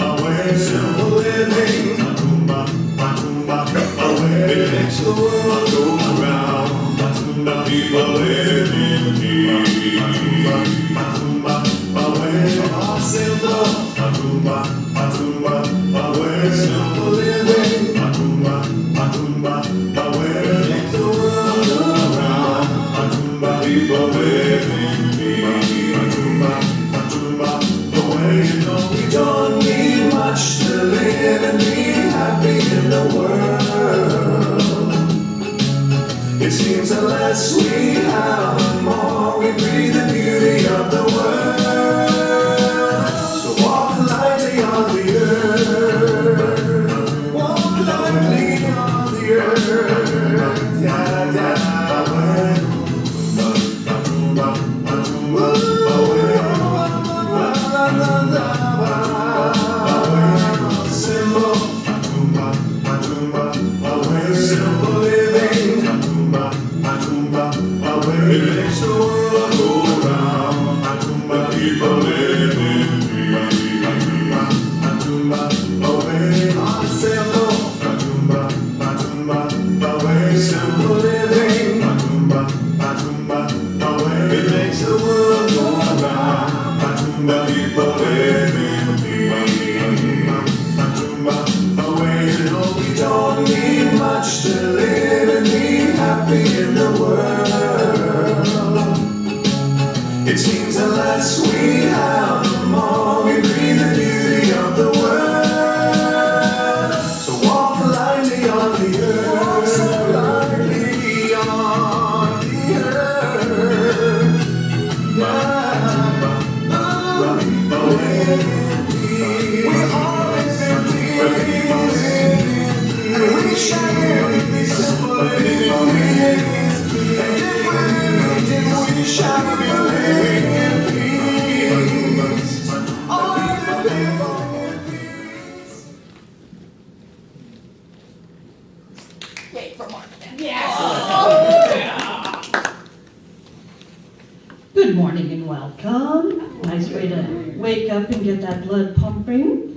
away. Simple living, away. It makes the world go round. People live in peace. Away. Oh, simple, away. Simple living, away. It makes the world go round. People live in peace. You know we don't need much to live and be happy in the world. It seems the less we have, the more we breathe the beauty of the world. So walk lightly on the earth. Walk lightly on the earth. Yeah, yeah. Simple living, it makes the world go round. The people live in peace. Away, simple, simple living, it makes the world go round. The people live in peace. Away, you know we don't need much to live and be happy in the world. It seems the less we have, the more we breathe the beauty of the world. So walk lightly on the earth. So lightly on the earth. We all live in peace. And we shall live in simple living. And if we shall be living in peace. All the people in peace. Yay for Mark. Yes. Oh. Good morning and welcome. Nice way to wake up and get that blood pumping.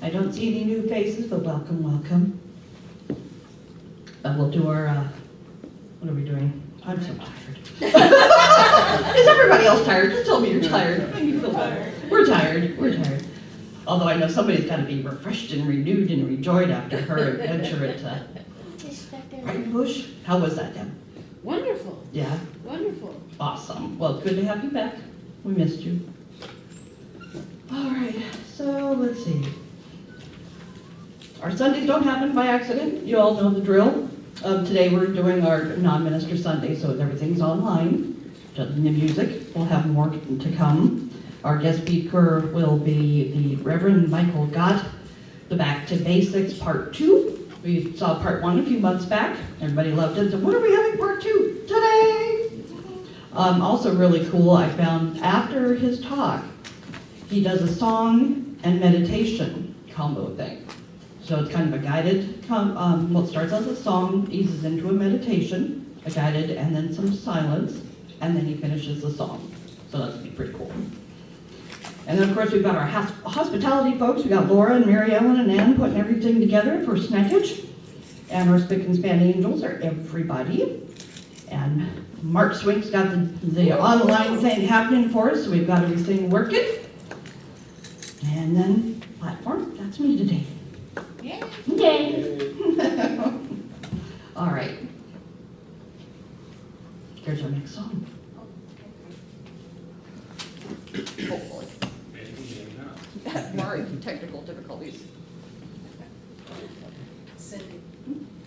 I don't see any new faces, but welcome, welcome. We'll do our, what are we doing? I'm so tired. Is everybody else tired? Just tell me you're tired. Make me feel better. We're tired. Although I know somebody's got to be refreshed and renewed and rejoiced after her adventure at Right Bush. How was that, Deb? Wonderful. Yeah? Wonderful. Awesome. Well, it's good to have you back. We missed you. All right, so let's see. Our Sundays don't happen by accident. You all know the drill. Today we're doing our non-minister Sunday, so everything's online. The music, we'll have more to come. Our guest speaker will be the Reverend Michael Gott, the Back to Basics Part 2. We saw Part 1 a few months back. Everybody loved it. So when are we having Part 2? Today! Also really cool, I found after his talk, he does a song and meditation combo thing. So it's kind of a guided, well, it starts as a song, eases into a meditation, a guided, and then some silence, and then he finishes the song. So that's gonna be pretty cool. And then of course we've got our hospitality folks. We've got Laura and Mary Ellen and Ann putting everything together for Snackage. And our Spick and Span Angels are everybody. And Mark Swink's got the online thing happening for us, so we've got everything working. And then platform, that's me today. Yay. Yay. All right. Here's our next song. Hopefully. More technical difficulties. Cindy,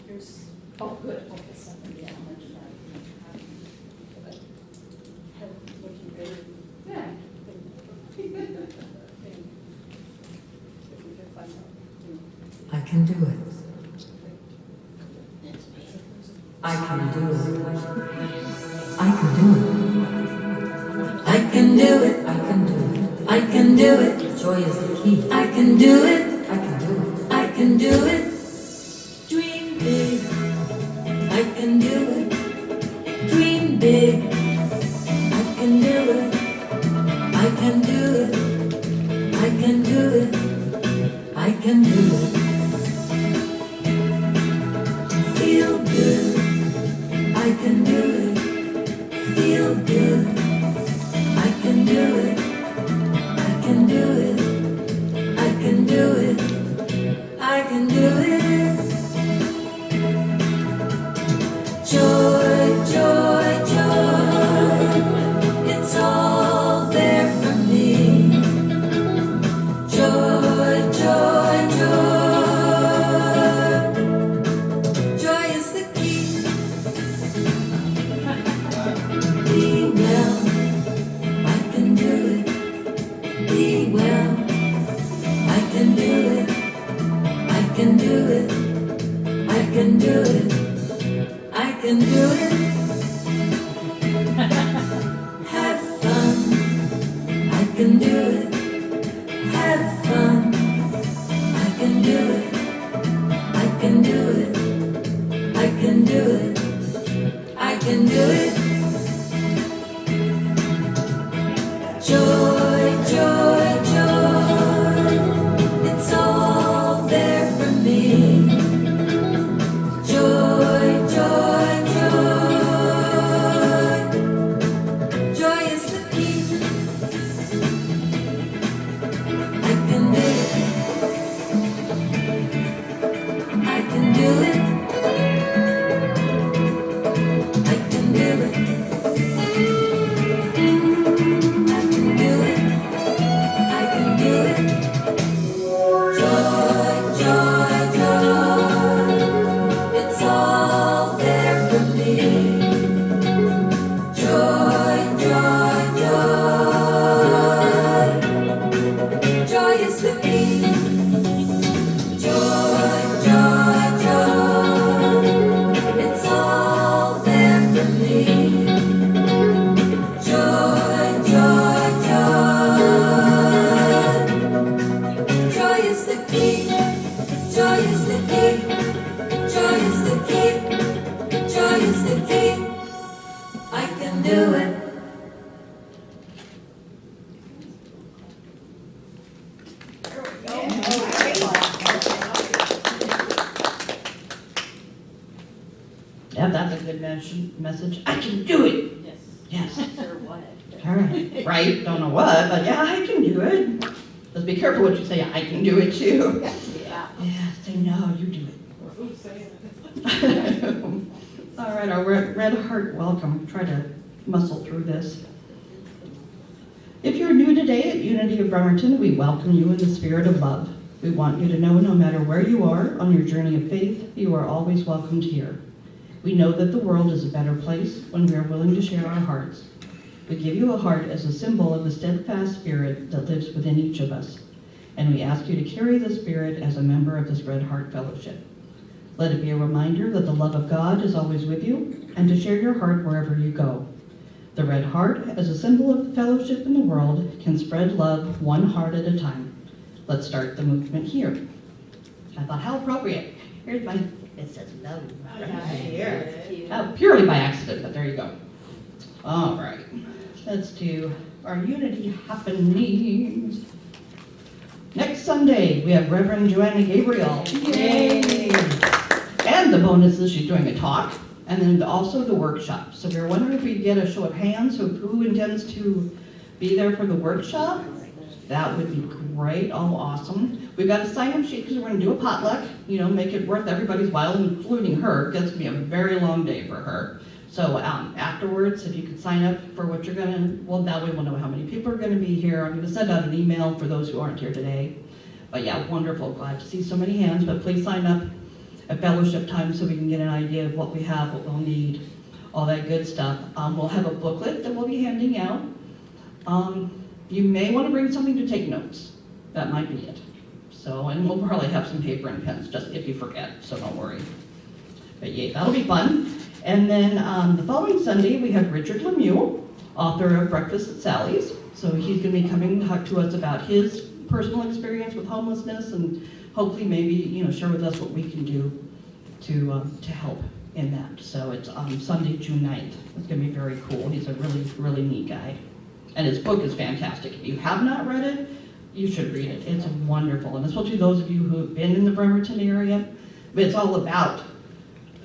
here's, oh, good. Okay, something, yeah, I'll mention that. Looking better. Yeah. If we can find out. I can do it. I can do it. I can do it. I can do it. I can do it. I can do it. Joy is the key. I can do it. I can do it. I can do it. Dream big. I can do it. Dream big. I can do it. I can do it. I can do it. I can do it. Feel good. I can do it. Feel good. I can do it. I can do it. I can do it. I can do it. Joy, joy, joy. It's all there for me. Joy, joy, joy. Joy is the key. Be well. I can do it. Be well. I can do it. I can do it. I can do it. I can do it. Have fun. I can do it. Have fun. I can do it. I can do it. I can do it. I can do it. Joy, joy, joy. It's all there for me. Joy, joy, joy. Joy is the key. I can do it. I can do it. I can do it. I can do it. I can do it. Joy, joy, joy. It's all there for me. Joy, joy, joy. Joy is the key. Joy, joy, joy. It's all there for me. Joy, joy, joy. Joy is the key. Joy is the key. Joy is the key. Joy is the key. I can do it. Yeah, that's a good message. I can do it. Yes. Or what? All right. Right. Don't know what, but yeah, I can do it. Just be careful what you say. I can do it too. Yeah. Yeah. Say no. You do it. All right. Our red heart welcome. Try to muscle through this. If you're new today at Unity of Bremerton, we welcome you in the spirit of love. We want you to know no matter where you are on your journey of faith, you are always welcomed here. We know that the world is a better place when we are willing to share our hearts. We give you a heart as a symbol of the steadfast spirit that lives within each of us, and we ask you to carry the spirit as a member of this Red Heart Fellowship. Let it be a reminder that the love of God is always with you, and to share your heart wherever you go. The Red Heart, as a symbol of the fellowship in the world, can spread love one heart at a time. Let's start the movement here. I thought, how appropriate. Here's my, it says love right here. Purely by accident, but there you go. All right, let's do our Unity happenings. Next Sunday, we have Reverend Joanna Gabriel. Yay! And the bonus is she's doing a talk, and then also the workshop. So we were wondering if we get a show of hands of who intends to be there for the workshop. That would be great. Oh, awesome. We've got a sign-up sheet because we're going to do a potluck, make it worth everybody's while, including her. It's going to be a very long day for her. So afterwards, if you could sign up for what you're going to, well, that way we'll know how many people are going to be here. I'm going to send out an email for those who aren't here today. But yeah, wonderful. Glad to see so many hands. But please sign up at fellowship time so we can get an idea of what we have, what we'll need, all that good stuff. We'll have a booklet that we'll be handing out. You may want to bring something to take notes. That might be it. So, and we'll probably have some paper and pens just if you forget, so don't worry. But yeah, that'll be fun. And then the following Sunday, we have Richard Lemieux, author of Breakfast at Sally's. So he's going to be coming to talk to us about his personal experience with homelessness and hopefully maybe, share with us what we can do to help in that. So it's Sunday, June 9th. It's going to be very cool. He's a really, really neat guy. And his book is fantastic. If you have not read it, you should read it. It's wonderful, and especially those of you who have been in the Bremerton area. It's all about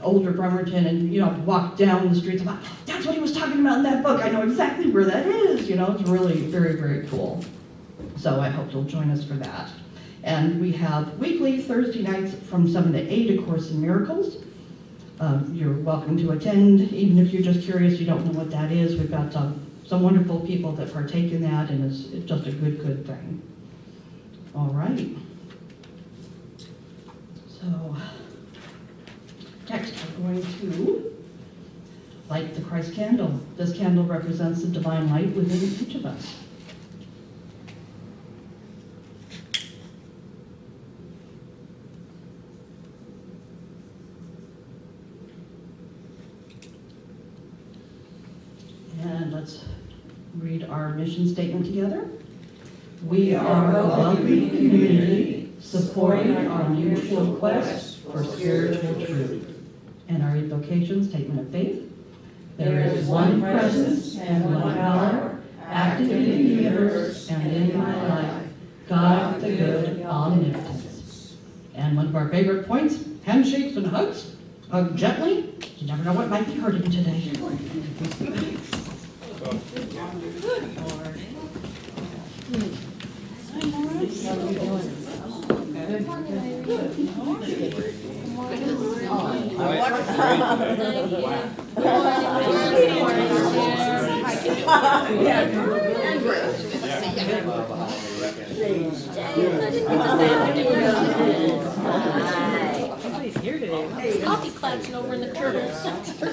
older Bremerton, and walk down the streets about, that's what he was talking about in that book. I know exactly where that is. It's really very, very cool. So I hope you'll join us for that. And we have weekly Thursday nights from 7 to 8, A Course in Miracles. You're welcome to attend, even if you're just curious, you don't know what that is. We've got some wonderful people that partake in that, and it's just a good thing. All right. So, next we're going to light the Christ candle. This candle represents the divine light within each of us. And let's read our mission statement together. We are a welcoming community supporting our mutual quest for spiritual truth. And our invocation statement of faith. There is one presence and one power, active in the universe and in my life, God the good, omnipotence. And one of our favorite points, handshakes and hugs. Hug gently. You never know what might be hurting today. Coffee collection over in the turtle center.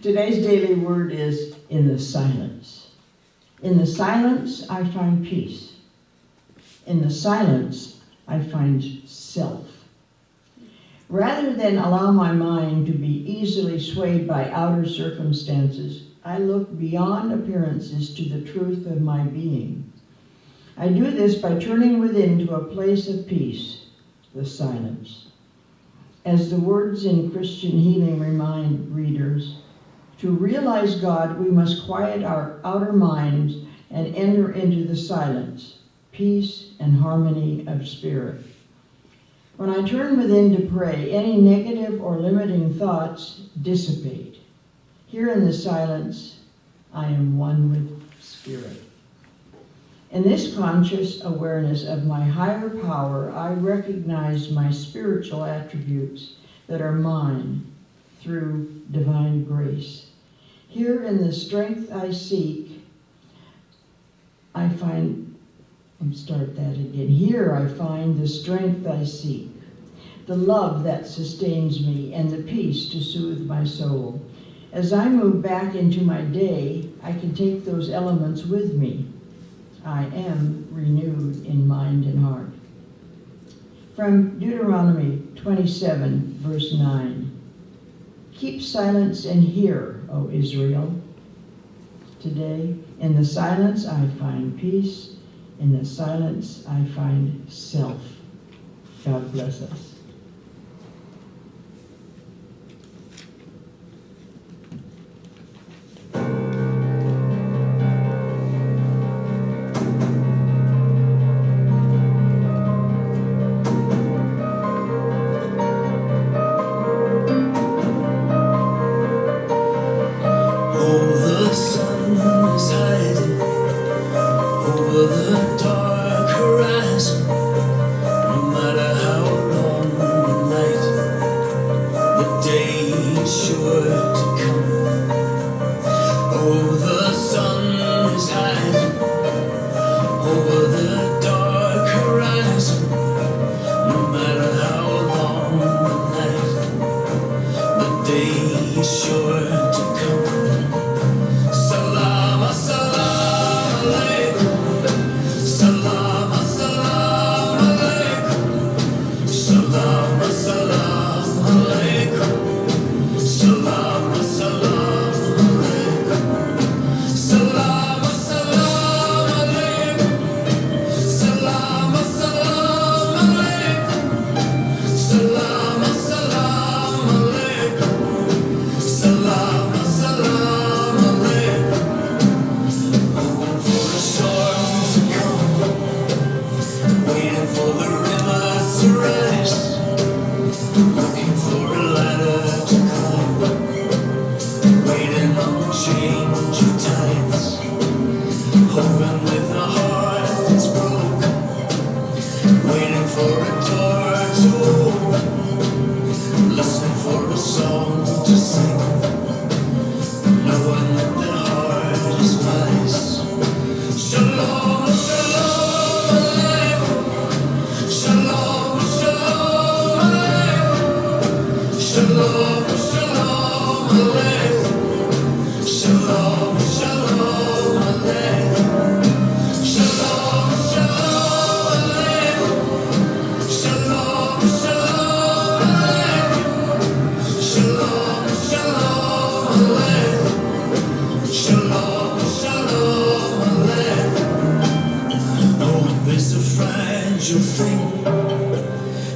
Today's daily word is in the silence. In the silence, I find peace. In the silence, I find self. Rather than allow my mind to be easily swayed by outer circumstances, I look beyond appearances to the truth of my being. I do this by turning within to a place of peace, the silence. As the words in Christian healing remind readers, to realize God, we must quiet our outer minds and enter into the silence, peace and harmony of spirit. When I turn within to pray, any negative or limiting thoughts dissipate. Here in the silence, I am one with spirit. In this conscious awareness of my higher power, I recognize my spiritual attributes that are mine through divine grace. Here in the strength I seek, Here I find the strength I seek, the love that sustains me, and the peace to soothe my soul. As I move back into my day, I can take those elements with me. I am renewed in mind and heart. From Deuteronomy 27, verse 9. Keep silence and hear, O Israel. Today, in the silence I find peace. In the silence I find self. God bless us.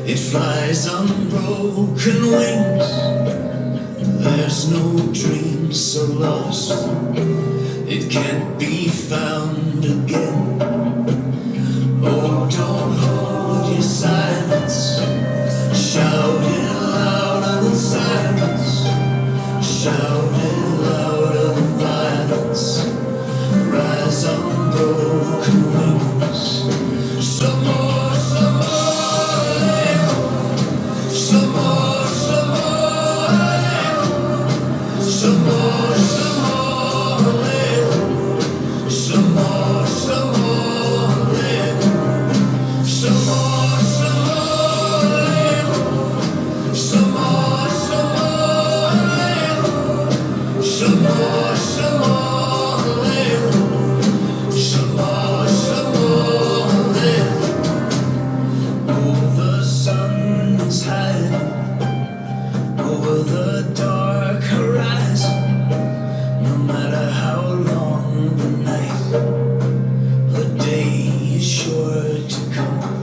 It flies on broken wings. There's no dream so lost it can't be found again. Oh, don't hold your silence. Shout it louder than silence. Shout it louder than violence. Rise on broken wings. Some more, some more. Some more, some more. Some more, some more. Some more, some more.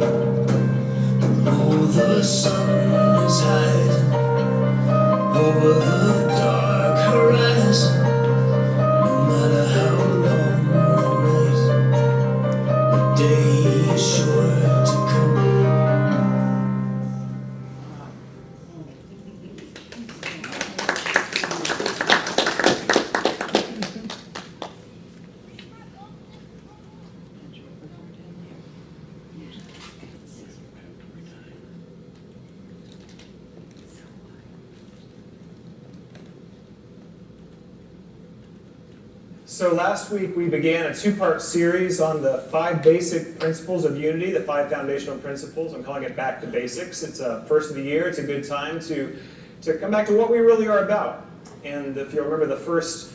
Oh, the sun is hiding over the dark horizon. No matter how long the night, the day is sure to come. So last week we began a two-part series on the 5 basic principles of unity, the 5 foundational principles. I'm calling it Back to Basics. It's first of the year. It's a good time to come back to what we really are about. And if you remember the first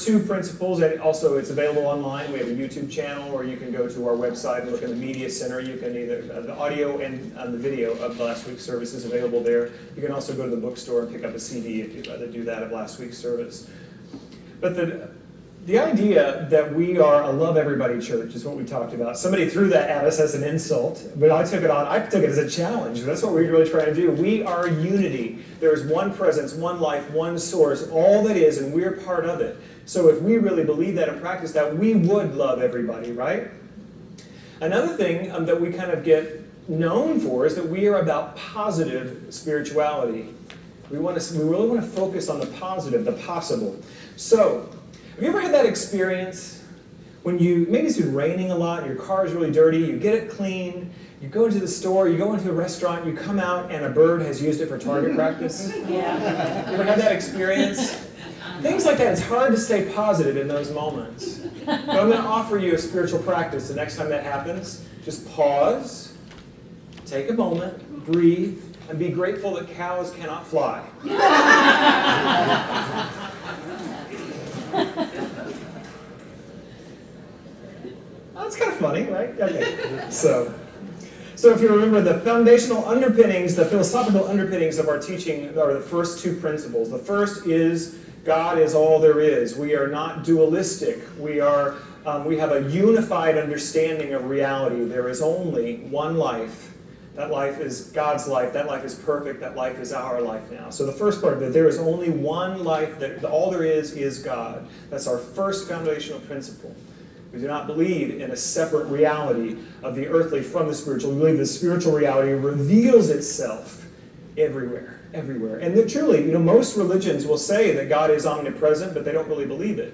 2 principles, and also it's available online. We have a YouTube channel, or you can go to our website and look in the media center. You can either the audio and the video of last week's service is available there. You can also go to the bookstore and pick up a CD if you'd rather do that of last week's service. But the idea that we are a love everybody church is what we talked about. Somebody threw that at us as an insult, but I took it as a challenge. That's what we're really trying to do. We are unity. There is one presence, one life, one source, all that is, and we're part of it. So if we really believe that and practice that, we would love everybody, right? Another thing that we kind of get known for is that we are about positive spirituality. We really want to focus on the positive, the possible. So, have you ever had that experience when maybe it's been raining a lot, your car is really dirty, you get it clean, you go into the store, you go into a restaurant, you come out and a bird has used it for target practice? Yeah. You ever had that experience? Things like that, it's hard to stay positive in those moments. But I'm going to offer you a spiritual practice. The next time that happens, just pause, take a moment, breathe, and be grateful that cows cannot fly. That's kind of funny, right? Okay. So if you remember the foundational underpinnings, the philosophical underpinnings of our teaching are the first 2 principles. The first is God is all there is. We are not dualistic. We have a unified understanding of reality. There is only one life. That life is God's life. That life is perfect. That life is our life now. So the first part of it, there is only one life. That all there is God. That's our first foundational principle. We do not believe in a separate reality of the earthly from the spiritual. We believe the spiritual reality reveals itself everywhere. And truly, most religions will say that God is omnipresent, but they don't really believe it.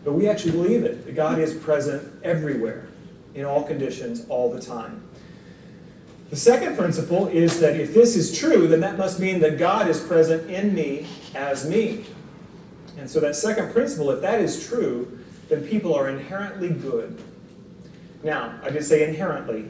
But we actually believe it, that God is present everywhere, in all conditions, all the time. The second principle is that if this is true, then that must mean that God is present in me as me. And so that second principle, if that is true, then people are inherently good. Now, I did say inherently,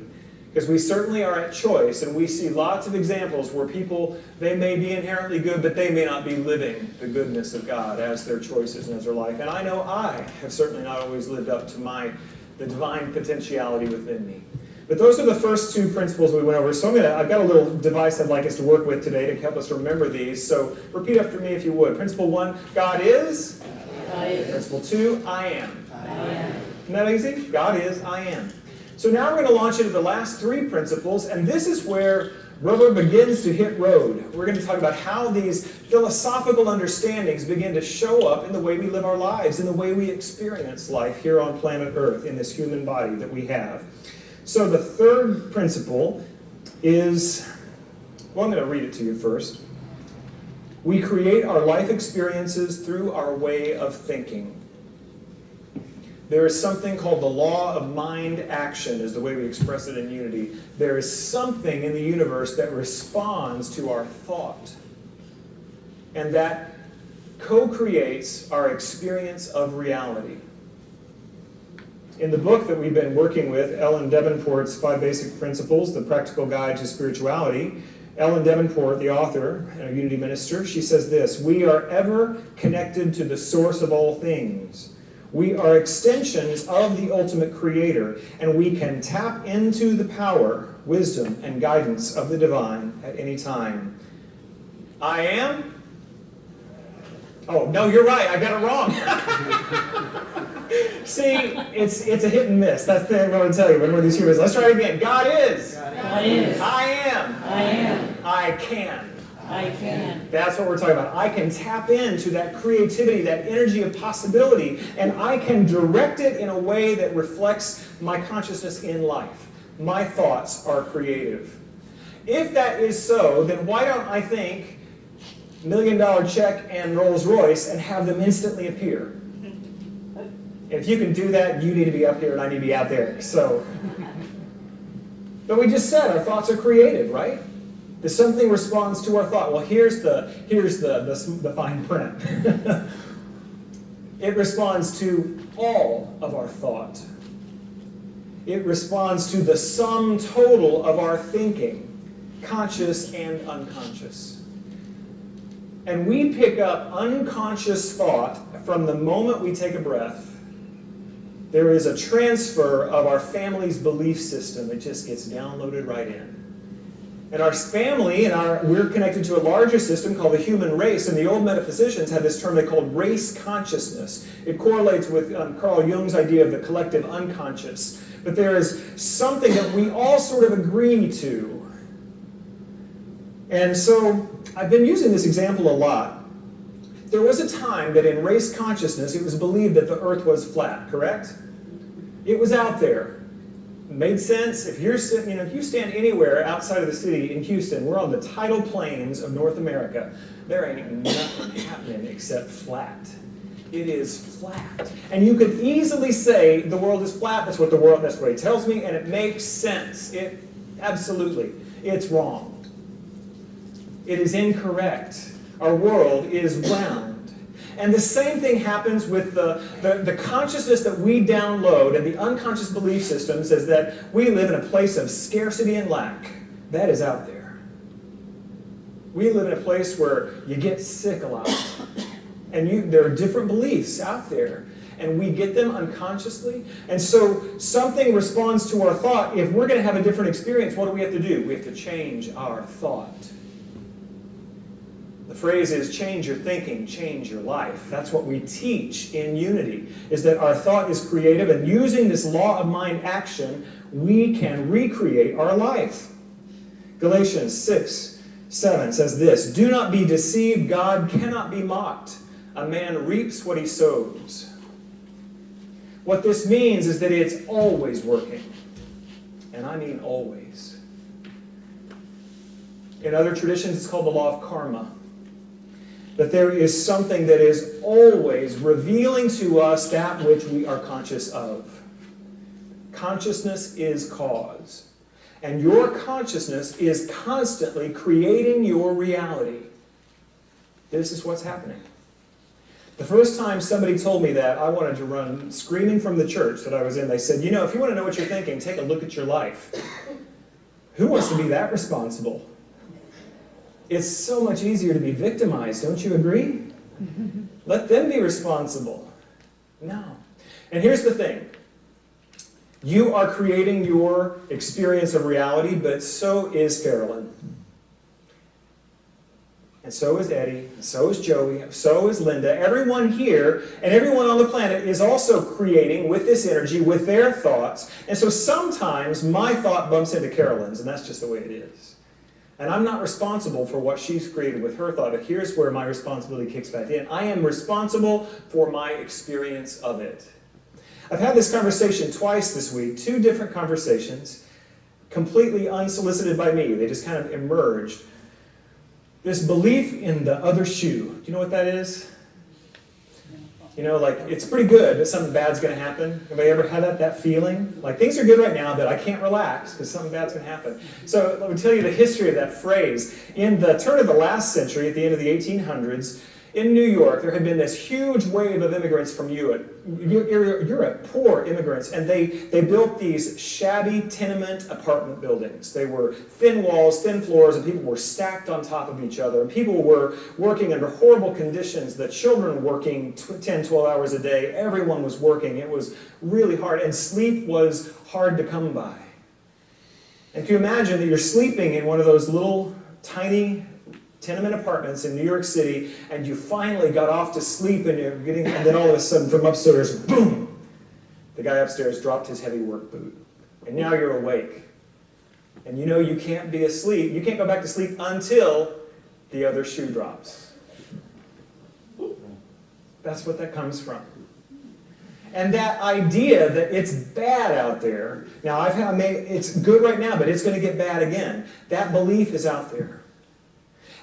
because we certainly are at choice, and we see lots of examples where people, they may be inherently good, but they may not be living the goodness of God as their choices and as their life. And I know I have certainly not always lived up to the divine potentiality within me. But those are the first 2 principles we went over. So I've got a little device I'd like us to work with today to help us remember these. So repeat after me if you would. Principle 1, God is. God is. Principle 2, I am. I am. Isn't that easy? God is, I am. So now we're going to launch into the last 3 principles, and this is where rubber begins to hit road. We're going to talk about how these philosophical understandings begin to show up in the way we live our lives, in the way we experience life here on planet Earth, in this human body that we have. So the third principle is, well, I'm going to read it to you first. We create our life experiences through our way of thinking. There is something called the law of mind action, is the way we express it in unity. There is something in the universe that responds to our thought, and that co-creates our experience of reality. In the book that we've been working with, Ellen Davenport's 5 Basic Principles, The Practical Guide to Spirituality, Ellen Davenport, the author and a unity minister, she says this: we are ever connected to the source of all things. We are extensions of the ultimate creator, and we can tap into the power, wisdom, and guidance of the divine at any time. I am Oh, no, you're right. I got it wrong. See, it's a hit and miss. That's the thing I'm going to tell you when we're these humans. Let's try it again. God is. God is. I am. I am. I can. I can. That's what we're talking about. I can tap into that creativity, that energy of possibility, and I can direct it in a way that reflects my consciousness in life. My thoughts are creative. If that is so, then why don't I think $1 million check and Rolls Royce and have them instantly appear? If you can do that, you need to be up here and I need to be out there. So, but we just said our thoughts are creative, right? If something responds to our thought, well, here's the fine print. It responds to all of our thought. It responds to the sum total of our thinking, conscious and unconscious. And we pick up unconscious thought from the moment we take a breath. There is a transfer of our family's belief system. It just gets downloaded right in. And our family, we're connected to a larger system called the human race, and the old metaphysicians had this term they called race consciousness. It correlates with Carl Jung's idea of the collective unconscious. But there is something that we all sort of agree to. And so I've been using this example a lot. There was a time that in race consciousness it was believed that the earth was flat, correct? It was out there. It made sense. If you're sitting, if you stand anywhere outside of the city in Houston, we're on the tidal plains of North America. There ain't nothing happening except flat. It is flat. And you could easily say the world is flat. That's what it tells me, and it makes sense. Absolutely. It's wrong. It is incorrect. Our world is round. And the same thing happens with the consciousness that we download and the unconscious belief systems is that we live in a place of scarcity and lack. That is out there. We live in a place where you get sick a lot. And there are different beliefs out there. And we get them unconsciously. And so something responds to our thought. If we're going to have a different experience, what do we have to do? We have to change our thought. The phrase is change your thinking, change your life. That's what we teach in Unity, is that our thought is creative, and using this law of mind action, we can recreate our life. Galatians 6:7 says this, "Do not be deceived, God cannot be mocked. A man reaps what he sows." What this means is that it's always working. And I mean always. In other traditions, it's called the law of karma. That there is something that is always revealing to us that which we are conscious of. Consciousness is cause. And your consciousness is constantly creating your reality. This is what's happening. The first time somebody told me that, I wanted to run screaming from the church that I was in. They said, if you want to know what you're thinking, take a look at your life. Who wants to be that responsible? It's so much easier to be victimized, don't you agree? Let them be responsible. No. And here's the thing. You are creating your experience of reality, but so is Carolyn. And so is Eddie, and so is Joey, so is Linda. Everyone here and everyone on the planet is also creating with this energy, with their thoughts. And so sometimes my thought bumps into Carolyn's, and that's just the way it is. And I'm not responsible for what she's created with her thought, but here's where my responsibility kicks back in. I am responsible for my experience of it. I've had this conversation twice this week, 2 different conversations, completely unsolicited by me. They just kind of emerged. This belief in the other shoe. Do you know what that is? It's pretty good, but something bad's going to happen. Anybody ever had that feeling? Like, things are good right now, but I can't relax because something bad's going to happen. So let me tell you the history of that phrase. In the turn of the last century, at the end of the 1800s, in New York, there had been this huge wave of immigrants from Europe, poor immigrants, and they built these shabby tenement apartment buildings. They were thin walls, thin floors, and people were stacked on top of each other. And people were working under horrible conditions. The children working 10, 12 hours a day. Everyone was working. It was really hard, and sleep was hard to come by. And can you imagine that you're sleeping in one of those little tiny tenement apartments in New York City, and you finally got off to sleep, and and then all of a sudden from upstairs, boom, the guy upstairs dropped his heavy work boot. And now you're awake. And you know you can't be asleep. You can't go back to sleep until the other shoe drops. That's what that comes from. And that idea that it's bad out there, now it's good right now, but it's going to get bad again. That belief is out there.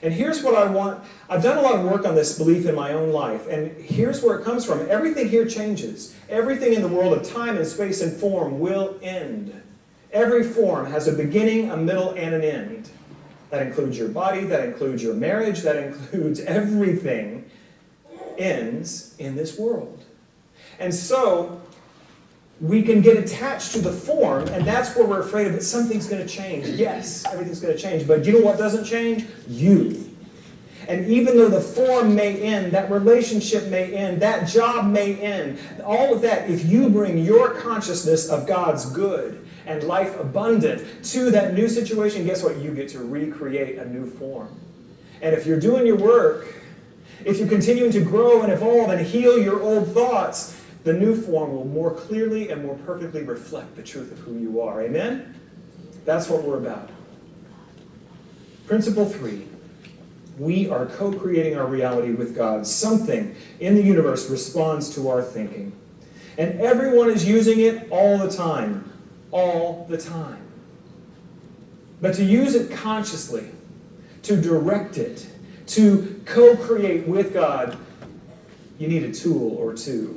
And here's what I want. I've done a lot of work on this belief in my own life, and here's where it comes from. Everything here changes. Everything in the world of time and space and form will end. Every form has a beginning, a middle, and an end. That includes your body, that includes your marriage, that includes everything ends in this world. And so we can get attached to the form, and that's where we're afraid of it. Something's going to change. Yes, everything's going to change, but you know what doesn't change? You. And even though the form may end, that relationship may end, that job may end, all of that, if you bring your consciousness of God's good and life abundant to that new situation, guess what? You get to recreate a new form. And if you're doing your work, if you're continuing to grow and evolve and heal your old thoughts, the new form will more clearly and more perfectly reflect the truth of who you are. Amen? That's what we're about. Principle 3. We are co-creating our reality with God. Something in the universe responds to our thinking. And everyone is using it all the time. All the time. But to use it consciously, to direct it, to co-create with God, you need a tool or two.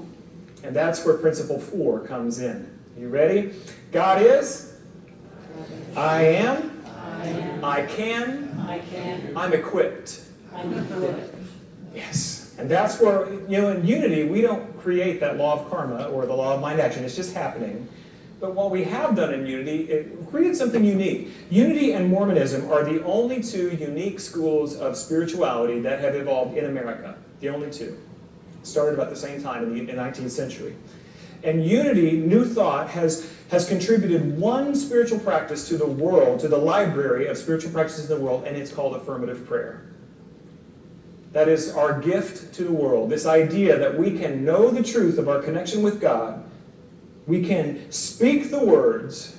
And that's where principle 4 comes in. You ready? God is. I am. I can. I'm equipped. Yes. And that's where, in unity, we don't create that law of karma or the law of mind action. It's just happening. But what we have done in unity, it created something unique. Unity and Mormonism are the only two unique schools of spirituality that have evolved in America. The only two. Started about the same time in the 19th century. And unity, New Thought, has contributed one spiritual practice to the world, to the library of spiritual practices in the world, and it's called affirmative prayer. That is our gift to the world. This idea that we can know the truth of our connection with God. We can speak the words.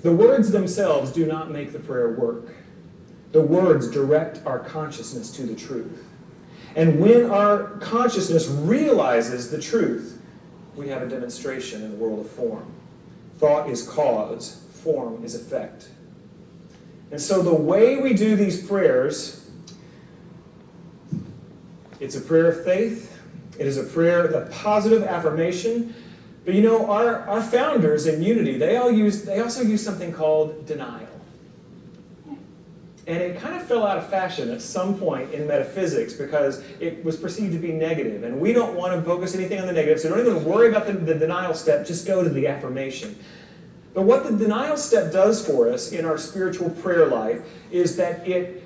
The words themselves do not make the prayer work. The words direct our consciousness to the truth. And when our consciousness realizes the truth, we have a demonstration in the world of form. Thought is cause, form is effect. And so the way we do these prayers, it's a prayer of faith. It is a prayer of positive affirmation. But our founders in unity, they also use something called denial. And it kind of fell out of fashion at some point in metaphysics because it was perceived to be negative. And we don't want to focus anything on the negative, so don't even worry about the denial step, just go to the affirmation. But what the denial step does for us in our spiritual prayer life is that it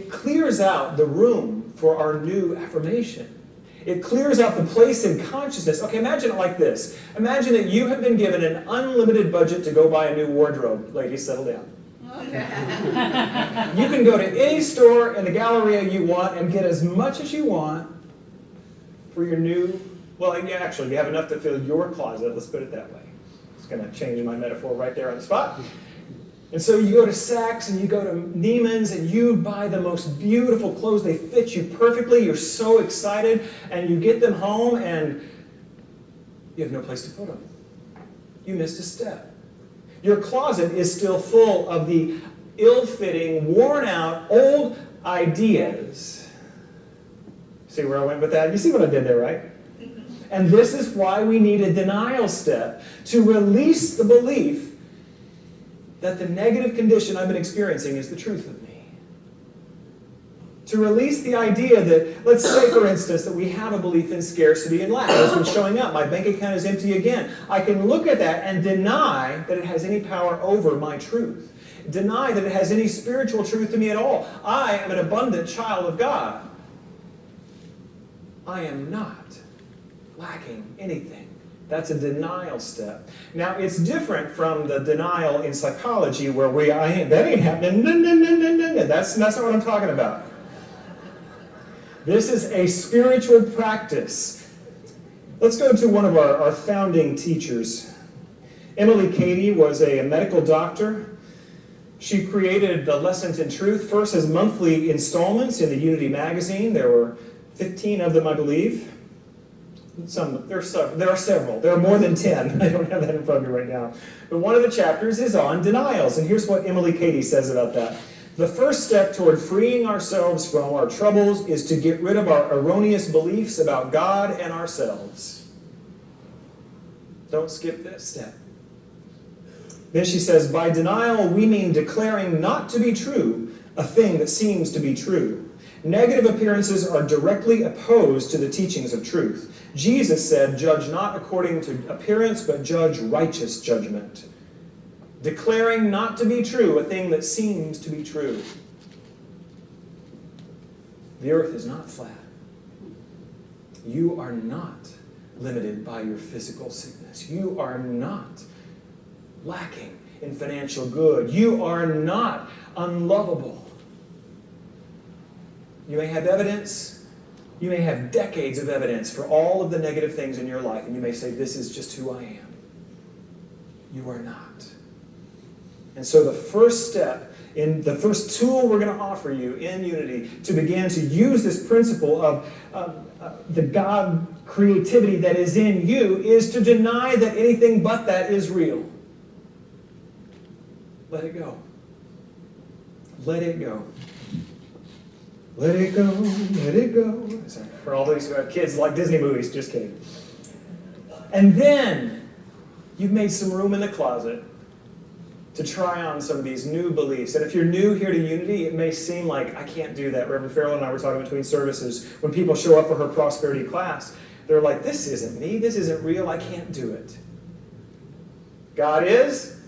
clears out the room for our new affirmation. It clears out the place in consciousness. Okay, imagine it like this. Imagine that you have been given an unlimited budget to go buy a new wardrobe. Ladies, settle down. You can go to any store in the Galleria you want and get as much as you want for your new, actually, you have enough to fill your closet, let's put it that way. It's going to change my metaphor right there on the spot. And so you go to Saks and you go to Neiman's and you buy the most beautiful clothes. They fit you perfectly. You're so excited. And you get them home and you have no place to put them. You missed a step. Your closet is still full of the ill-fitting, worn-out, old ideas. See where I went with that? You see what I did there, right? And this is why we need a denial step to release the belief that the negative condition I've been experiencing is the truth of me. To release the idea that, let's say, for instance, that we have a belief in scarcity and lack. It's been showing up. My bank account is empty again. I can look at that and deny that it has any power over my truth. Deny that it has any spiritual truth to me at all. I am an abundant child of God. I am not lacking anything That's a denial step. Now, it's different from the denial in psychology where that ain't happening, no. That's not what I'm talking about. This is a spiritual practice. Let's go to one of our founding teachers. Emily Cady was a medical doctor. She created the Lessons in Truth, first as monthly installments in the Unity magazine. There were 15 of them, I believe. There are several. There are more than 10. I don't have that in front of me right now. But one of the chapters is on denials. And here's what Emily Cady says about that. The first step toward freeing ourselves from our troubles is to get rid of our erroneous beliefs about God and ourselves. Don't skip this step. Then she says, by denial, we mean declaring not to be true a thing that seems to be true. Negative appearances are directly opposed to the teachings of truth. Jesus said, judge not according to appearance, but judge righteous judgment. Declaring not to be true a thing that seems to be true. The earth is not flat. You are not limited by your physical sickness. You are not lacking in financial good. You are not unlovable. You may have evidence, you may have decades of evidence for all of the negative things in your life, and you may say, this is just who I am. You are not. And so the first step, in the first tool we're going to offer you in Unity to begin to use this principle of the God creativity that is in you is to deny that anything but that is real. Let it go. Let it go. Let it go, let it go. Sorry, for all those who have kids like Disney movies, just kidding. And then you've made some room in the closet to try on some of these new beliefs. And if you're new here to Unity, it may seem like, I can't do that. Reverend Farrell and I were talking between services. When people show up for her prosperity class, they're like, this isn't me, this isn't real, I can't do it. God is?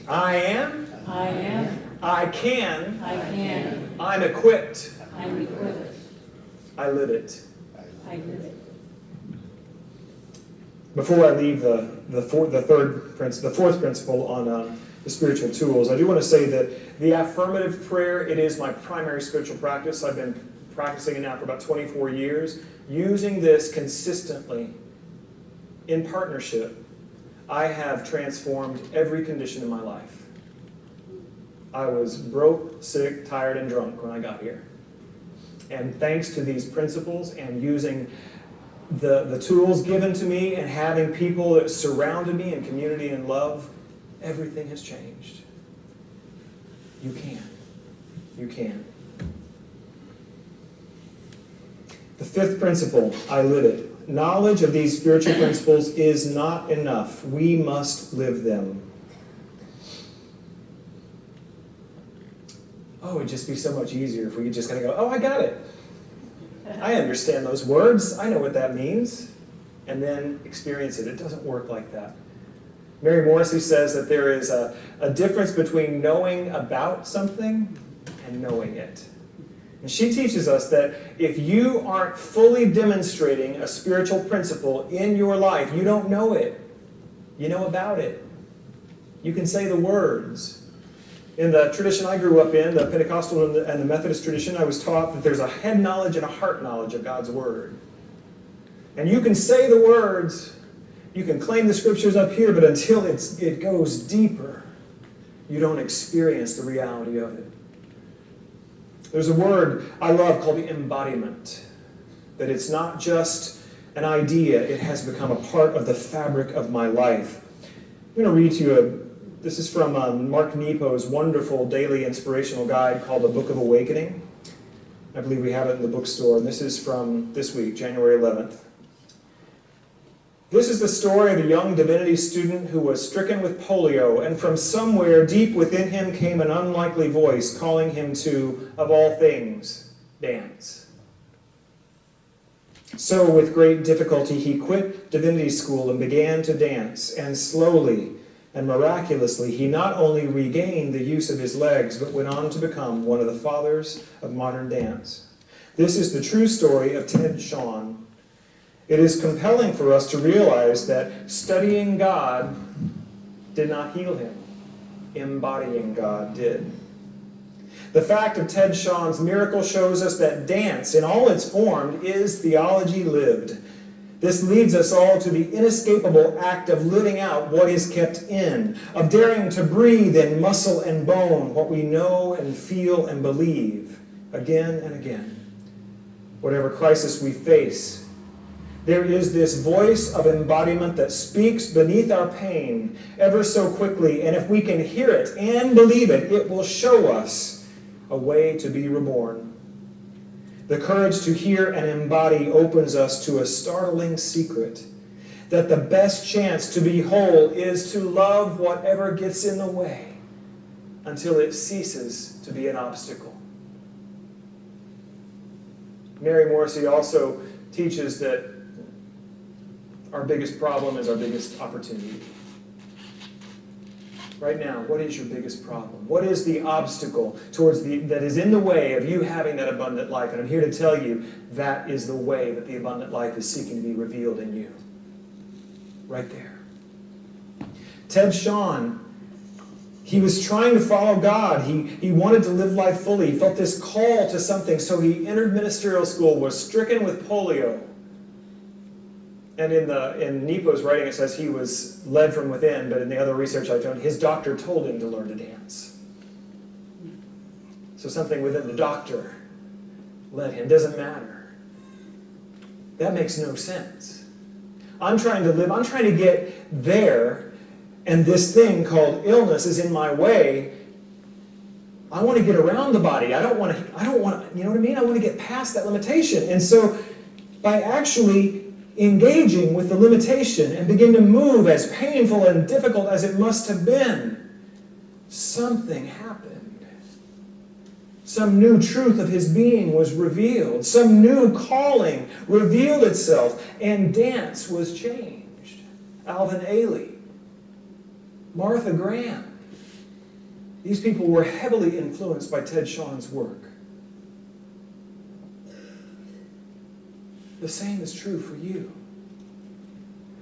I am? I am. I can? I can. I'm equipped. I'm equipped. I live it. I live it. Before I leave the fourth principle on the spiritual tools, I do want to say that the affirmative prayer, it is my primary spiritual practice. I've been practicing it now for about 24 years. Using this consistently in partnership, I have transformed every condition in my life. I was broke, sick, tired, and drunk when I got here. And thanks to these principles and using the tools given to me and having people that surrounded me in community and love, everything has changed. You can. You can. The fifth principle, I live it. Knowledge of these spiritual principles is not enough. We must live them. Oh, it'd just be so much easier if we could just kind of go, oh, I got it. I understand those words. I know what that means. And then experience it. It doesn't work like that. Mary Morrissey says that there is a difference between knowing about something and knowing it. And she teaches us that if you aren't fully demonstrating a spiritual principle in your life, you don't know it. You know about it. You can say the words. In the tradition I grew up in, the Pentecostal and the Methodist tradition, I was taught that there's a head knowledge and a heart knowledge of God's Word. And you can say the words, you can claim the Scriptures up here, but until it goes deeper, you don't experience the reality of it. There's a word I love called embodiment. That it's not just an idea, it has become a part of the fabric of my life. I'm going to read to you this is from Mark Nepo's wonderful daily inspirational guide called The Book of Awakening. I believe we have it in the bookstore, and this is from this week, January 11th. This is the story of a young divinity student who was stricken with polio, and from somewhere deep within him came an unlikely voice calling him to, of all things, dance. So with great difficulty he quit divinity school and began to dance, and slowly and miraculously, he not only regained the use of his legs, but went on to become one of the fathers of modern dance. This is the true story of Ted Shawn. It is compelling for us to realize that studying God did not heal him. Embodying God did. The fact of Ted Sean's miracle shows us that dance, in all its form, is theology lived. This leads us all to the inescapable act of living out what is kept in, of daring to breathe in muscle and bone what we know and feel and believe, again and again. Whatever crisis we face, there is this voice of embodiment that speaks beneath our pain ever so quickly, and if we can hear it and believe it, it will show us a way to be reborn. The courage to hear and embody opens us to a startling secret, that the best chance to be whole is to love whatever gets in the way until it ceases to be an obstacle. Mary Morrissey also teaches that our biggest problem is our biggest opportunity. Right now, what is your biggest problem? What is the obstacle that is in the way of you having that abundant life? And I'm here to tell you that is the way that the abundant life is seeking to be revealed in you. Right there. Ted Sean, he was trying to follow God. He wanted to live life fully. He felt this call to something, so he entered ministerial school, was stricken with polio. And in Nepo's writing, it says he was led from within, but in the other research I found, his doctor told him to learn to dance. So something within the doctor led him. Doesn't matter. That makes no sense. I'm trying to get there, and this thing called illness is in my way. I want to get around the body. I don't want to, you know what I mean? I want to get past that limitation. And so by actually engaging with the limitation and begin to move, as painful and difficult as it must have been, something happened. Some new truth of his being was revealed. Some new calling revealed itself, and dance was changed. Alvin Ailey, Martha Graham, these people were heavily influenced by Ted Sean's work. The same is true for you.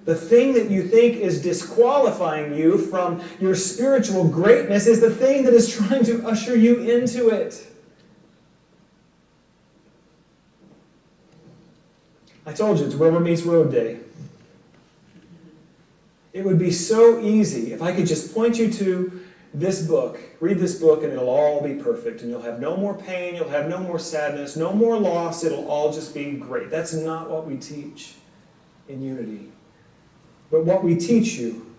The thing that you think is disqualifying you from your spiritual greatness is the thing that is trying to usher you into it. I told you, it's Rubber Meets Road Day. It would be so easy if I could just point you to this book, read this book, and it'll all be perfect. And you'll have no more pain, you'll have no more sadness, no more loss. It'll all just be great. That's not what we teach in Unity. But what we teach you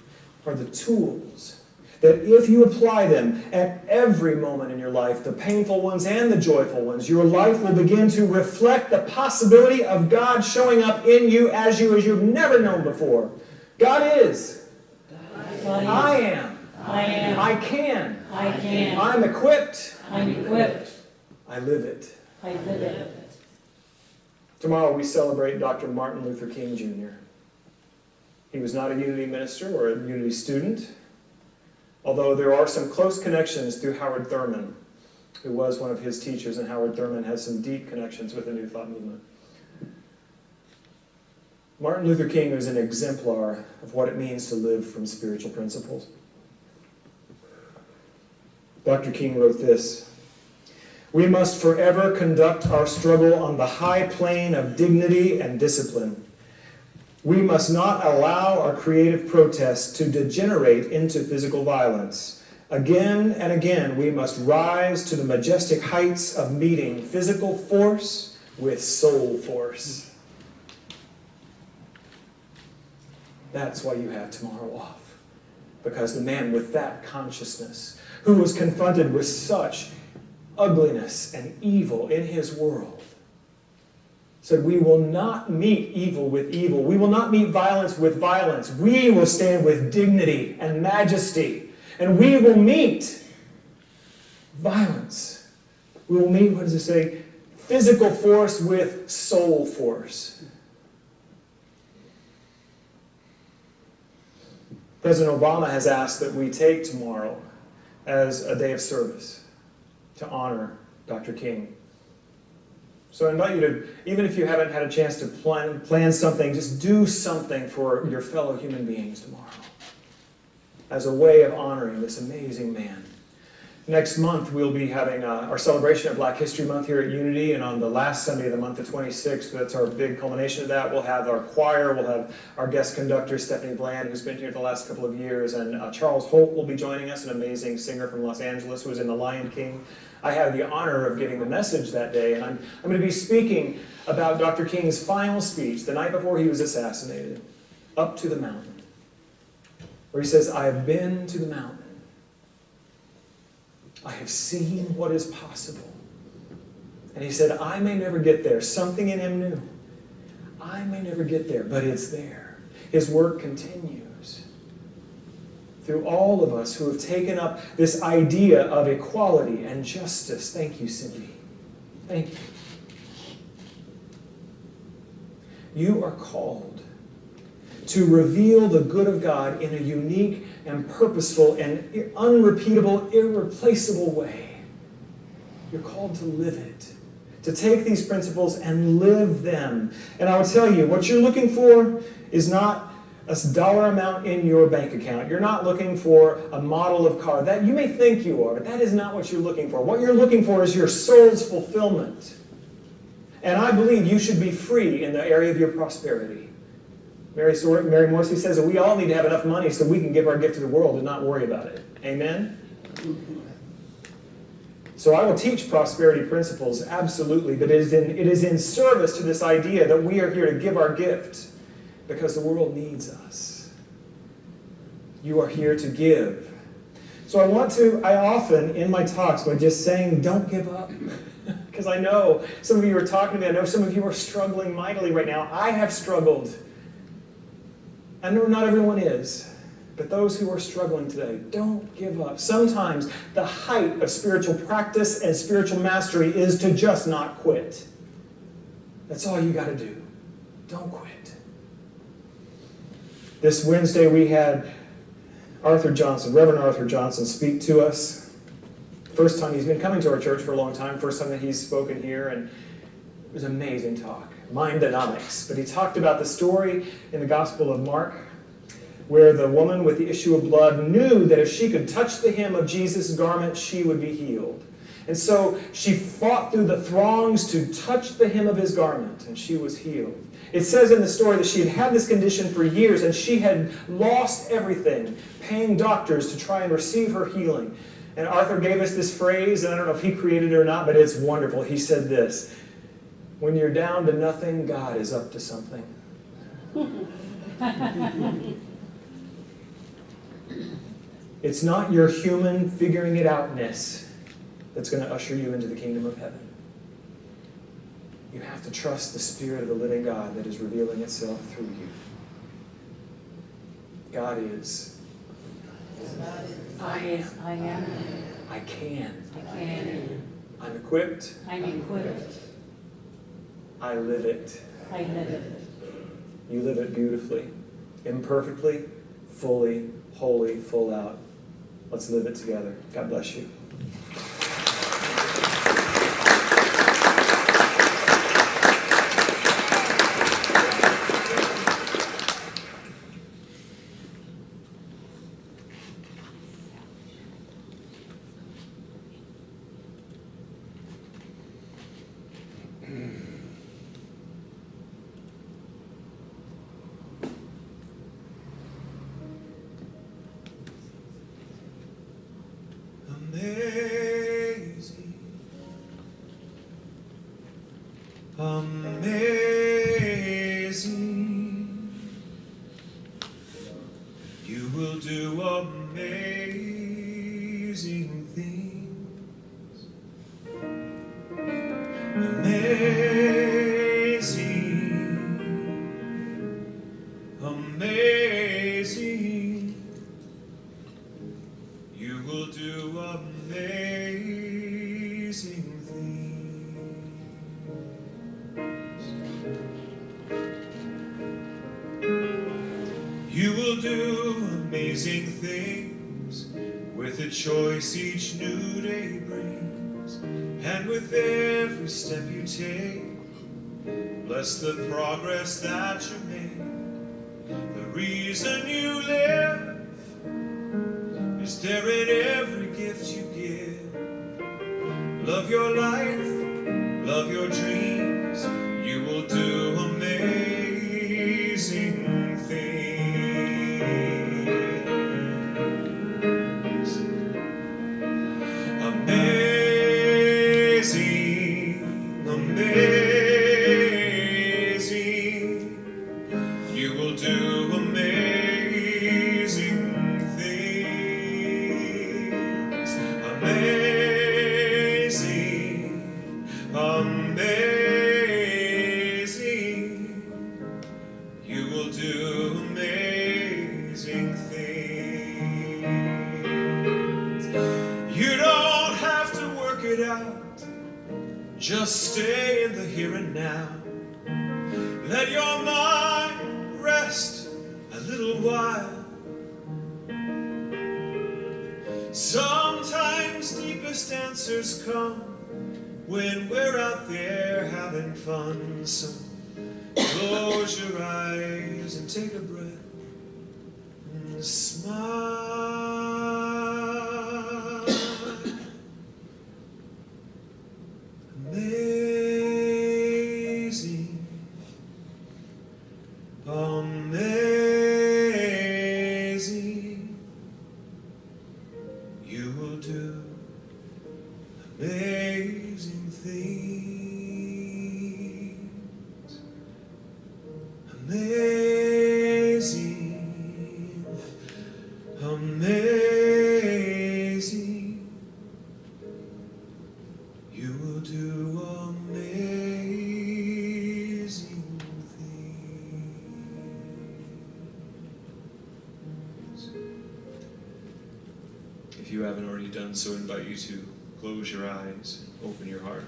are the tools that if you apply them at every moment in your life, the painful ones and the joyful ones, your life will begin to reflect the possibility of God showing up in you as you've never known before. God is. I am. I can. I'm equipped. I live it. Tomorrow we celebrate Dr. Martin Luther King Jr. He was not a Unity minister or a Unity student, although there are some close connections through Howard Thurman, who was one of his teachers, and Howard Thurman has some deep connections with the New Thought movement. Martin Luther King was an exemplar of what it means to live from spiritual principles. Dr. King wrote this: "We must forever conduct our struggle on the high plane of dignity and discipline. We must not allow our creative protests to degenerate into physical violence. Again and again, we must rise to the majestic heights of meeting physical force with soul force." That's why you have tomorrow off. Because the man with that consciousness, who was confronted with such ugliness and evil in his world, said, we will not meet evil with evil. We will not meet violence with violence. We will stand with dignity and majesty. And we will meet violence. We will meet, what does it say? Physical force with soul force. President Obama has asked that we take tomorrow as a day of service to honor Dr. King. So I invite you to, even if you haven't had a chance to plan something, just do something for your fellow human beings tomorrow as a way of honoring this amazing man. Next month, we'll be having our celebration of Black History Month here at Unity, and on the last Sunday of the month, the 26th, that's our big culmination of that. We'll have our choir, we'll have our guest conductor, Stephanie Bland, who's been here the last couple of years, and Charles Holt will be joining us, an amazing singer from Los Angeles who was in The Lion King. I had the honor of giving the message that day, and I'm going to be speaking about Dr. King's final speech the night before he was assassinated, Up to the Mountain, where he says, I have been to the mountain. I have seen what is possible. And he said, I may never get there. Something in him knew. I may never get there, but it's there. His work continues. Through all of us who have taken up this idea of equality and justice. Thank you, Cindy. Thank you. You are called to reveal the good of God in a unique and purposeful and unrepeatable, irreplaceable way. You're called to live it, to take these principles and live them. And I will tell you, what you're looking for is not a dollar amount in your bank account. You're not looking for a model of car. That you may think you are, but that is not what you're looking for. What you're looking for is your soul's fulfillment. And I believe you should be free in the area of your prosperity. Mary Morrissey says that we all need to have enough money so we can give our gift to the world and not worry about it. Amen? So I will teach prosperity principles, absolutely, but it is in service to this idea that we are here to give our gift because the world needs us. You are here to give. So I often, in my talks, by just saying, don't give up. Because I know some of you are talking to me. I know some of you are struggling mightily right now. I have struggled. I know not everyone is, but those who are struggling today, don't give up. Sometimes the height of spiritual practice and spiritual mastery is to just not quit. That's all you got to do. Don't quit. This Wednesday we had Reverend Arthur Johnson, speak to us. First time he's been coming to our church for a long time, first time that he's spoken here, and it was an amazing talk. Mindonomics. But he talked about the story in the Gospel of Mark where the woman with the issue of blood knew that if she could touch the hem of Jesus' garment, she would be healed. And so she fought through the throngs to touch the hem of his garment, and she was healed. It says in the story that she had had this condition for years, and she had lost everything, paying doctors to try and receive her healing. And Arthur gave us this phrase, and I don't know if he created it or not, but it's wonderful. He said this: when you're down to nothing, God is up to something. It's not your human figuring it outness that's going to usher you into the kingdom of heaven. You have to trust the Spirit of the living God that is revealing itself through you. God is. I am. I am. I can. I can. I'm equipped. I'm equipped. I live it. I live it. You live it beautifully, imperfectly, fully, wholly, full out. Let's live it together. God bless you. Amazing, amazing, you will do amazing things. Amazing, amazing, you will do amazing things. You will do amazing things with the choice each new day brings. And with every step you take, bless the progress that you make. The reason you live is there in every gift you give. Love your life, love your dreams, you will do amazing things. Amazing, amazing, you will do amazing things. Amazing, amazing, you will do amazing things. You don't have to work it out, just stay in the here and now. Let your mind rest a little while. Sometimes deepest answers come when we're out there having fun. So close your eyes and take a breath and smile. Amazing, amazing, you will do amazing things. Amazing, amazing, you will do amazing things. If you haven't already done so, I invite you to close your eyes, open your heart.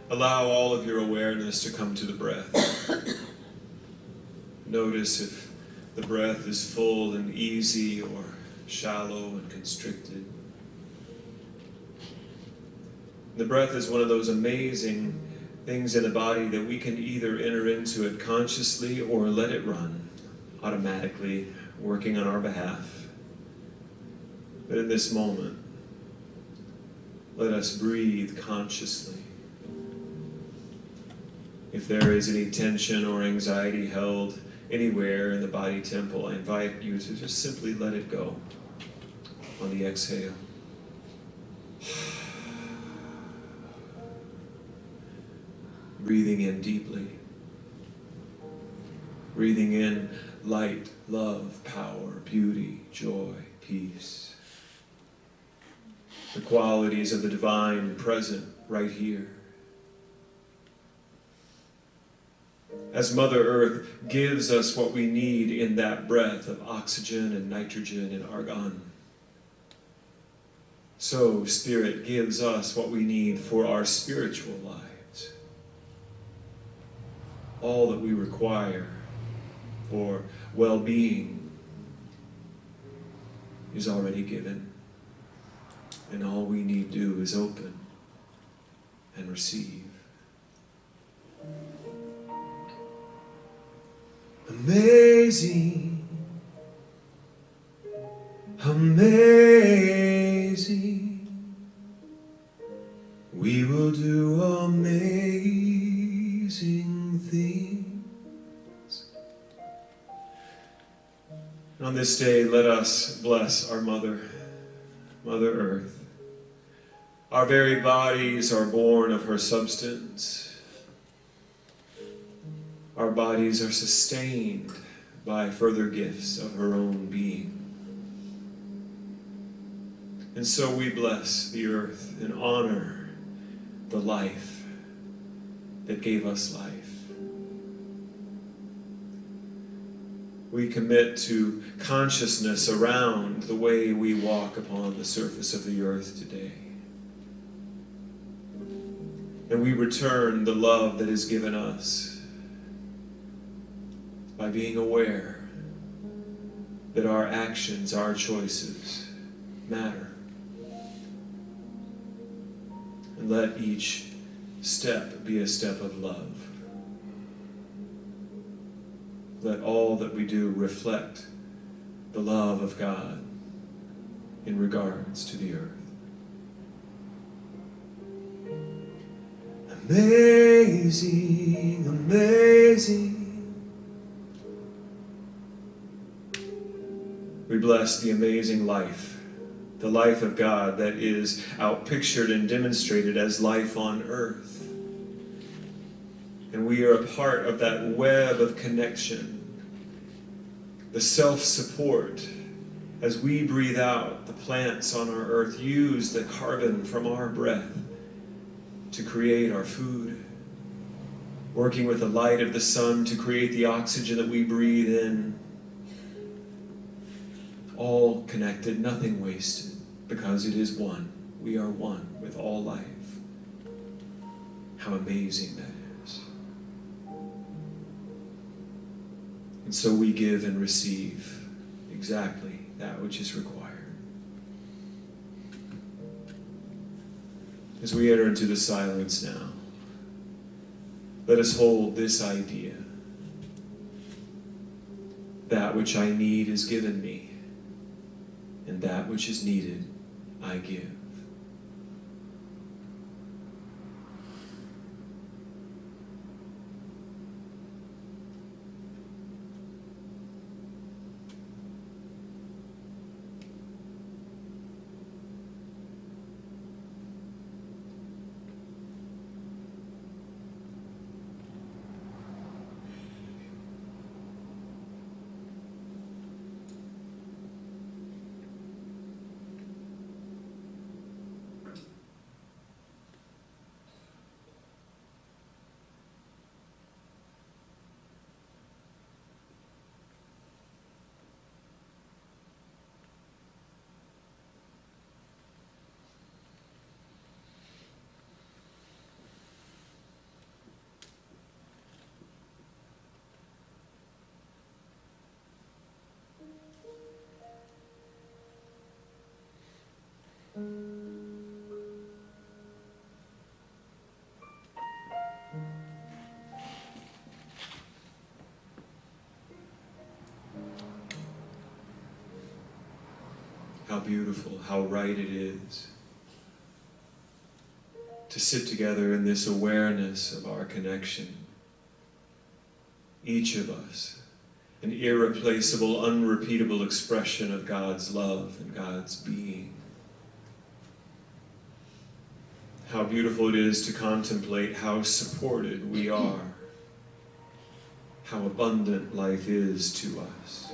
Allow all of your awareness to come to the breath. Notice if the breath is full and easy or shallow and constricted. The breath is one of those amazing things in the body that we can either enter into it consciously or let it run automatically, working on our behalf. But in this moment, let us breathe consciously. If there is any tension or anxiety held anywhere in the body temple, I invite you to just simply let it go on the exhale. Breathing in deeply. Breathing in light, love, power, beauty, joy, peace. The qualities of the divine present right here. As Mother Earth gives us what we need in that breath of oxygen and nitrogen and argon, so Spirit gives us what we need for our spiritual lives. All that we require for well-being is already given, and all we need to do is open and receive. Amazing, amazing, we will do amazing things. On this day, let us bless our Mother Earth. Our very bodies are born of her substance. Our bodies are sustained by further gifts of her own being. And so we bless the earth and honor the life that gave us life. We commit to consciousness around the way we walk upon the surface of the earth today. And we return the love that is given us by being aware that our actions, our choices matter. And let each step be a step of love. Let all that we do reflect the love of God in regards to the earth. Amazing, amazing. We bless the amazing life, the life of God that is outpictured and demonstrated as life on earth. And we are a part of that web of connection, the self-support. As we breathe out, the plants on our earth use the carbon from our breath to create our food, working with the light of the sun to create the oxygen that we breathe in. All connected, nothing wasted, because it is one. We are one with all life. How amazing that is. And so we give and receive exactly that which is required. As we enter into the silence now, let us hold this idea. That which I need is given me, and that which is needed, I give. How beautiful, how right it is to sit together in this awareness of our connection. Each of us, an irreplaceable, unrepeatable expression of God's love and God's being. How beautiful it is to contemplate how supported we are, how abundant life is to us.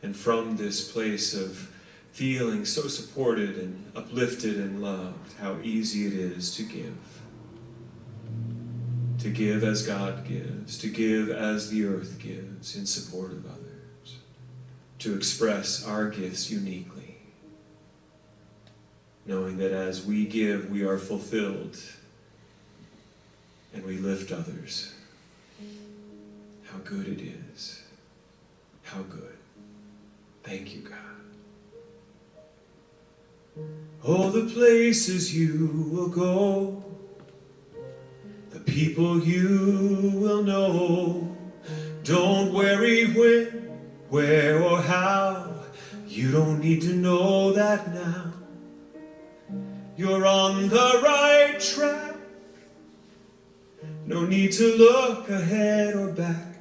And from this place of feeling so supported and uplifted and loved, how easy it is to give. To give as God gives, to give as the earth gives in support of others, to express our gifts uniquely, knowing that as we give, we are fulfilled and we lift others. How good it is. How good. Thank you, God. Oh, the places you will go, the people you will know. Don't worry when, where, or how. You don't need to know that now. You're on the right track. No need to look ahead or back.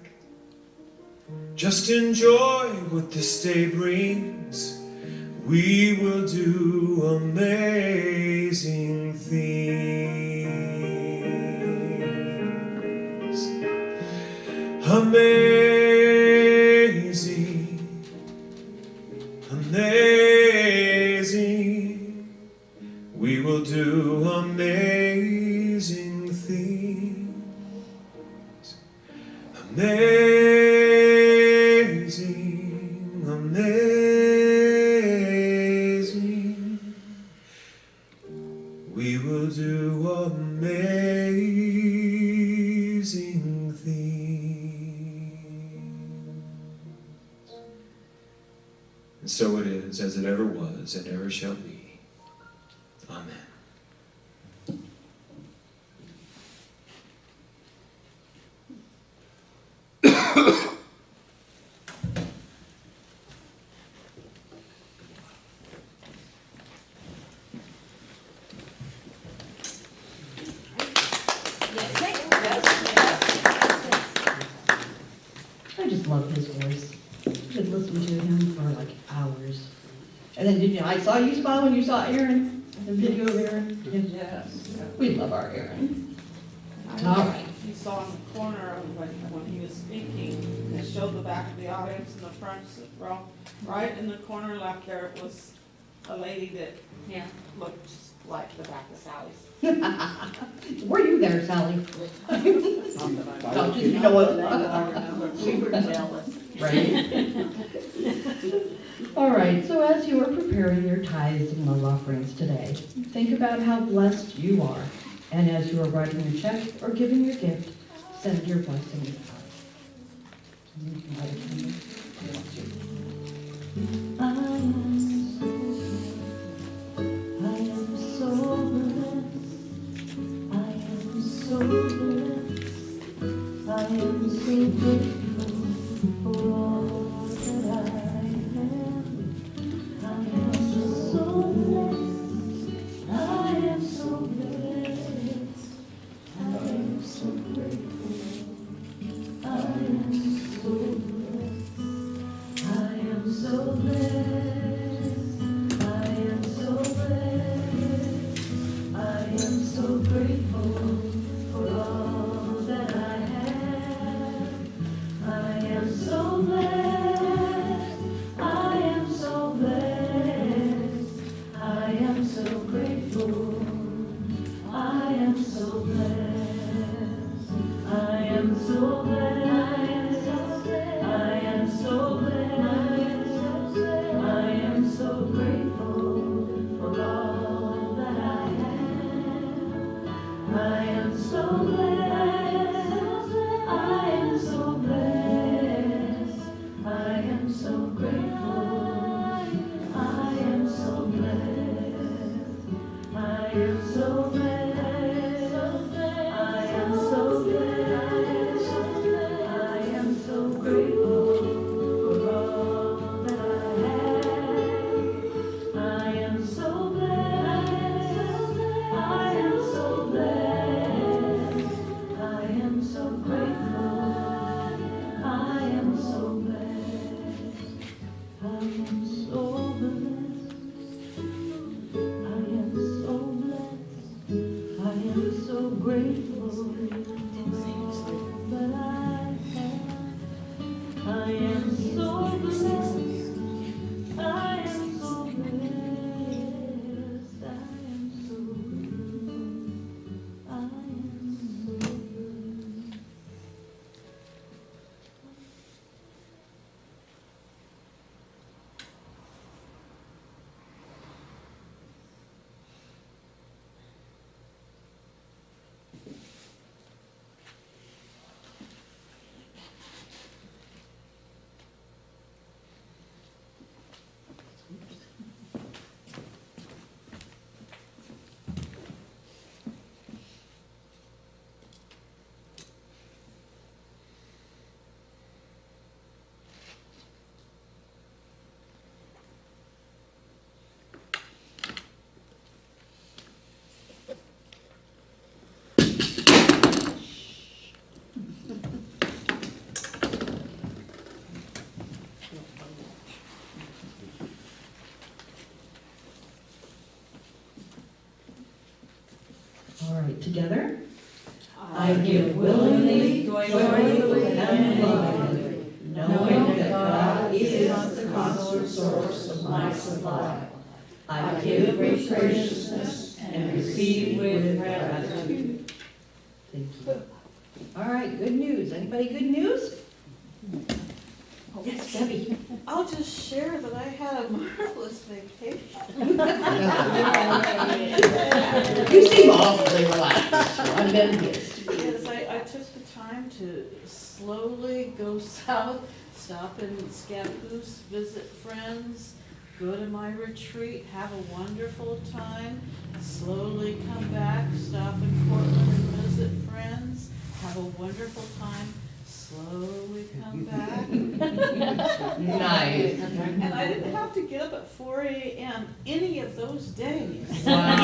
Just enjoy what this day brings. We will do amazing things. Amazing, amazing. We will do amazing things. Amazing, amazing. We will do amazing things. And so it is, as it ever was, and ever shall be. Amen. I just love his voice. You could listen to him for like hours. And then, I saw you smile when you saw Aaron, the video of Aaron. Yes. We love our Aaron. I All right. You saw in the corner of when he was speaking, it showed the back of the audience and the front row. Right in the corner left there was a lady that looked just like the back of Sally's. Were you there, Sally? You know what? We were jealous. Right? All right, so as you are preparing your tithes and love offerings today, think about how blessed you are. And as you are writing your check or giving your gift, send your blessings out. I am so blessed. I am so blessed. I am so grateful for all that I have. I am so blessed. I am so blessed. I am so grateful. I am so blessed. I am so blessed. I am so blessed. I am so grateful for all that I have. I am so blessed. I am so blessed. I am so grateful. I am so blessed. I am so blessed. I am so blessed. I am so grateful for all that I have. I am so blessed. I am so blessed. I am so grateful. I am so blessed. I am so blessed. I am so blessed. I am so grateful for all that I have. I am so blessed. I am so blessed. I am so grateful. I am so blessed. I am so blessed. I am so blessed. I am so grateful for all that I have. I am so blessed. I am so blessed. I am so grateful. I am so blessed. All right, together. I give willingly, joyfully, and lovingly, knowing that God is the constant source of my supply. I give with graciousness and receive with gratitude. Thank you. All right, good news. Anybody good news? Yes, Debbie. I'll just share that I had a marvelous vacation. You seem awfully relaxed. I'm envious. Because I took the time to slowly go south stop in Scappoose, visit friends, go to my retreat, have a wonderful time, slowly come back, stop in Portland and visit friends, have a wonderful time, slowly come back. Nice. And I didn't have to get up at 4 a.m. any of those days. Wow.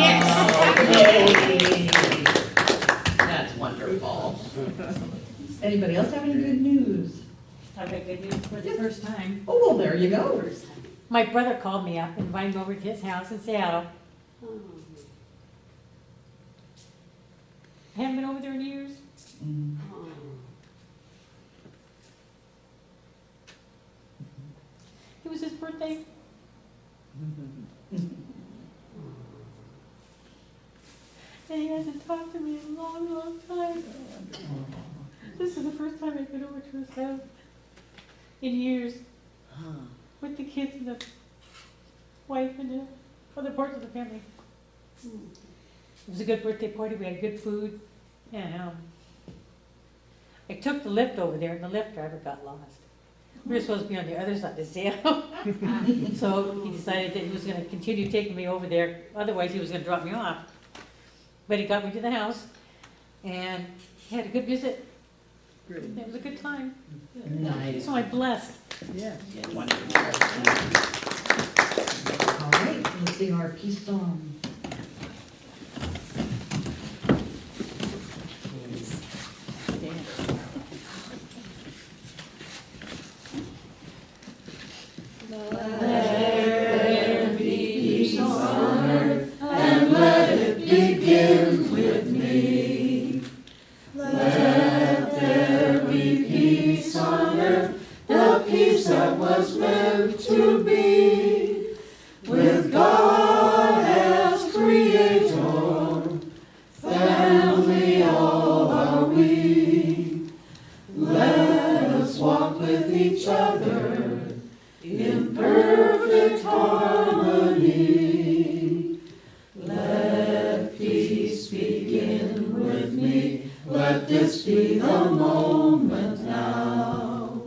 Yay. That's wonderful. Anybody else have any good news? I've got good news for the first time. Oh, well, there you go. First time. My brother called me up and invited me over to his house in Seattle. I haven't been over there in years. It was his birthday. And he hasn't talked to me in a long, long time. This is the first time I've been over to his house in years. With the kids and the wife and the other parts of the family. It was a good birthday party. We had good food. And I took the lift over there and the lift driver got lost. We were supposed to be on the other side of Seattle. So he decided that he was going to continue taking me over there. Otherwise, he was going to drop me off. But he got me to the house and had a good visit. It was a good time. Nice. So I'm blessed. Yeah. Wonderful. All right, let's sing our peace song. Let be peace on earth, and let it begin with me. Let there be peace on earth, the peace that was meant to be. With God as creator, family all are we. Let us walk with each other in perfect harmony. Let peace begin with me. Let this be the moment now.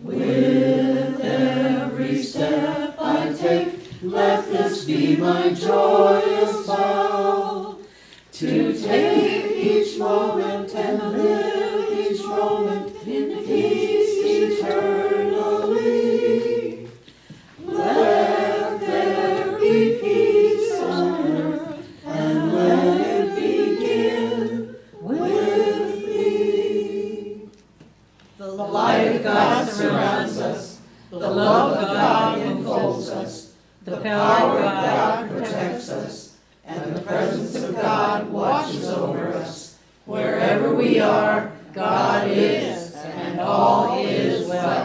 With every step I take, let this be my joyous vow. To take each moment and live each moment in peace eternally. Let there be peace on earth, and let it begin with me. The light of God surrounds us, the love of God enfolds us, the power of God protects us, and the presence of God watches over us. Wherever we are, God is, and all is well.